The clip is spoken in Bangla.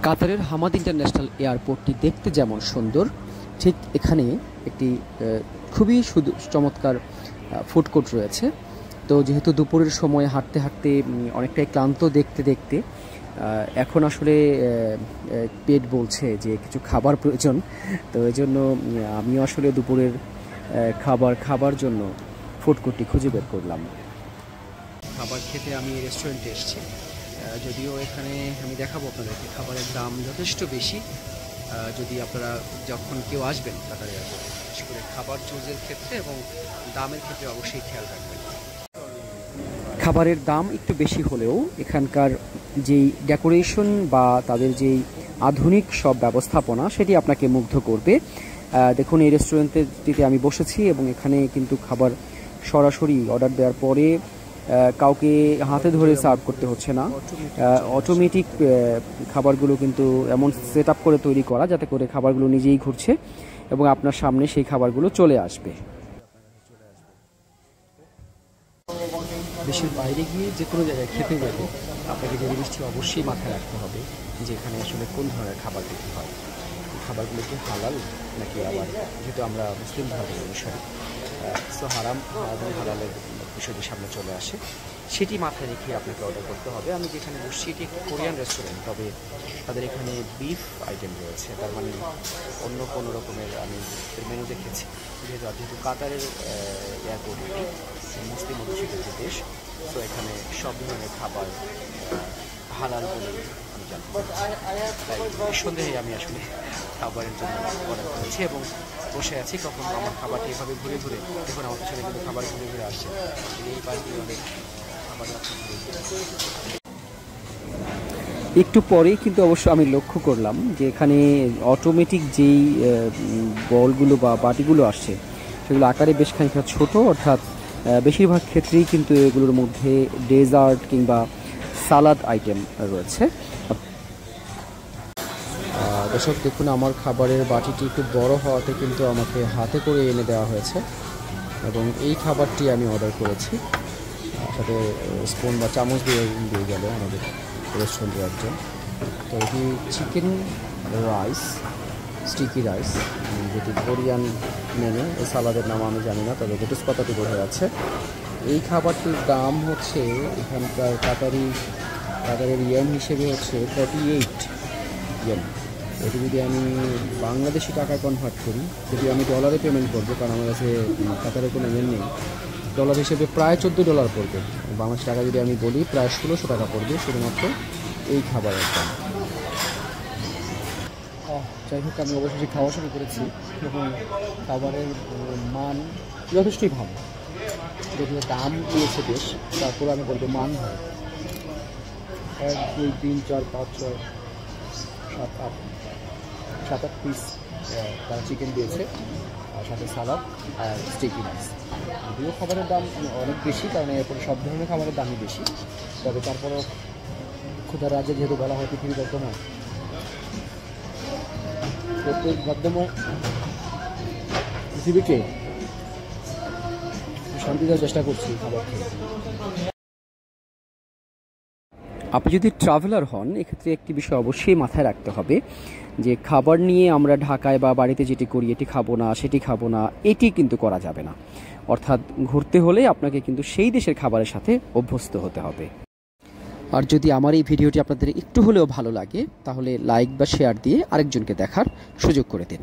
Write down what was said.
কাতারের হামাদ ইন্টারন্যাশনাল এয়ারপোর্টটি দেখতে যেমন সুন্দর, ঠিক এখানে একটি খুবই চমৎকার ফুড কোর্ট রয়েছে। তো যেহেতু দুপুরের সময় হাঁটতে হাঁটতে অনেকটাই ক্লান্ত দেখতে দেখতে এখন আসলে পেট বলছে যে কিছু খাবার প্রয়োজন। তো এই জন্য আমিও আসলে দুপুরের খাবার জন্য ফুড কোর্টটি খুঁজে বের করলাম। খাবার খেতে আমি রেস্টুরেন্টে এসেছি, যদিও এখানে আমি দেখাবো আপনাদেরকে খাবারের দাম যথেষ্ট বেশি। যদি আপনারা যখন কেউ আসবেন কাতার এয়ারপোর্টে, বিশেষ করে খাবার চুজের ক্ষেত্রে এবং দামের ক্ষেত্রে অবশ্যই খেয়াল রাখবেন। খাবারের দাম একটু বেশি হলেও এখানকার যেই ডেকোরেশন বা তাদের যেই আধুনিক সব ব্যবস্থাপনা সেটি আপনাকে মুগ্ধ করবে। দেখুন, এই রেস্টুরেন্টটিতে আমি বসেছি এবং এখানে কিন্তু খাবার সরাসরি অর্ডার দেওয়ার পরে কাউকে হাতে ধরে সার্ভ করতে হচ্ছে না। অটোমেটিক খাবারগুলো কিন্তু এমন সেট আপ করে তৈরি করা যাতে করে খাবারগুলো নিজেই ঘুরছে এবং আপনার সামনে সেই খাবারগুলো চলে আসবে। দেশের বাইরে গিয়ে যে কোনো জায়গায় খেতে গেলে আপনাকে যে জিনিসটি অবশ্যই মাথায় রাখতে হবে যে এখানে আসলে কোন ধরনের খাবার বিক্রি হয়, খাবারগুলো কি হালাল নাকি আবার, যেহেতু আমরা মুসলিম ধর্মের অনুসারী, সো হারাম এবং হালালের বিষয়টি সামনে চলে আসে, সেটি মাথায় রেখে আপনাকে অর্ডার করতে হবে। আমি যেখানে বসছি এটি একটি কোরিয়ান রেস্টুরেন্ট, তবে তাদের এখানে বিফ আইটেম রয়েছে, তার মানে অন্য কোনো রকমের আমি মেনু দেখেছি। যেহেতু কাতারের এয়ারপোর্ট এটি মুসলিম অধ্যুষিত একটি দেশ, তো এখানে সব ধরনের খাবার হালাল বলে আমি জানতে পারছি। তাই নিঃসন্দেহে আমি আসলে খাবারের জন্য অর্ডার করেছি এবং বসে আছি। কখন আমার খাবারটি এভাবে ঘুরে ঘুরে, দেখুন আমার পিছনে কিন্তু খাবার ঘুরে ঘুরে আসছে, এই পাশে অনেক খাবার একটু পরেই কিন্তু অবশ্য আমি লক্ষ্য করলাম যে এখানে অটোমেটিক যেই বলগুলো বা বাটিগুলো আসছে সেগুলো আকারে বেশ খানিকটা ছোটো, অর্থাৎ বেশিরভাগ ক্ষেত্রেই কিন্তু এগুলোর মধ্যে ডেজার্ট কিংবা সালাদ আইটেম রয়েছে। দর্শক দেখুন, আমার খাবারের বাটিটি একটু বড় হওয়াতে কিন্তু আমাকে হাতে করে এনে দেওয়া হয়েছে এবং এই খাবারটি আমি অর্ডার করেছি। সাথে স্পুন বা চামচ দিয়ে গেল আমাদের রেস্টুরেন্টের একজন। তো এটি চিকেন রাইস, স্টিকি রাইস, যেটি কোরিয়ান মেনু। এই সালাদের নাম আমি জানি না, তবে দুটো কথাটি বোঝা যাচ্ছে। এই খাবারটির দাম হচ্ছে এখানকার কাতারের ইয়েন হিসেবে হচ্ছে 48 ইয়েন। এটি যদি আমি বাংলাদেশি টাকা কনভার্ট করি, যদি আমি ডলারে পেমেন্ট করবো, কারণ আমার কাছে কাতারের কোনো ইয়েন নেই, ডলার হিসেবে প্রায় $14 পড়বে। বাংলাদেশি টাকা যদি আমি বলি প্রায় 1600 টাকা পড়বে শুধুমাত্র এই খাবারের দাম। যাই হোক, আমি অবশ্যই খাওয়া শুরু করেছি এবং খাবারের মান যথেষ্টই ভালো। যদিও দাম দিয়েছে বেশ, তারপরে আমি বলবো মান ভালো। 1 2 3 4 5 6 7 8 পিস তারা চিকেন দিয়েছে, আর সাথে সালাদ আর স্টিকি রাইস। যদিও খাবারের দাম অনেক বেশি, কারণ এরপরে সব ধরনের খাবারের দামই বেশি, তবে তারপরেও ক্ষুধার রাজ্যে যেহেতু বলা হয় পৃথিবীর বর্তমান পৃথিবীকে শান্তি দেওয়ার চেষ্টা করছি খাবার খেয়ে। আপনি যদি ট্রাভেলার হন, এক্ষেত্রে একটি বিষয় অবশ্যই মাথায় রাখতে হবে যে খাবার নিয়ে আমরা ঢাকায় বা বাড়িতে যেটি করি, এটি খাবো না সেটি খাবো না, এটি কিন্তু করা যাবে না। অর্থাৎ ঘুরতে হলে আপনাকে কিন্তু সেই দেশের খাবারের সাথে অভ্যস্ত হতে হবে। আর যদি আমার এই ভিডিওটি আপনাদের একটু হলেও ভালো লাগে, তাহলে লাইক বা শেয়ার দিয়ে আরেকজনকে দেখার সুযোগ করে দিন।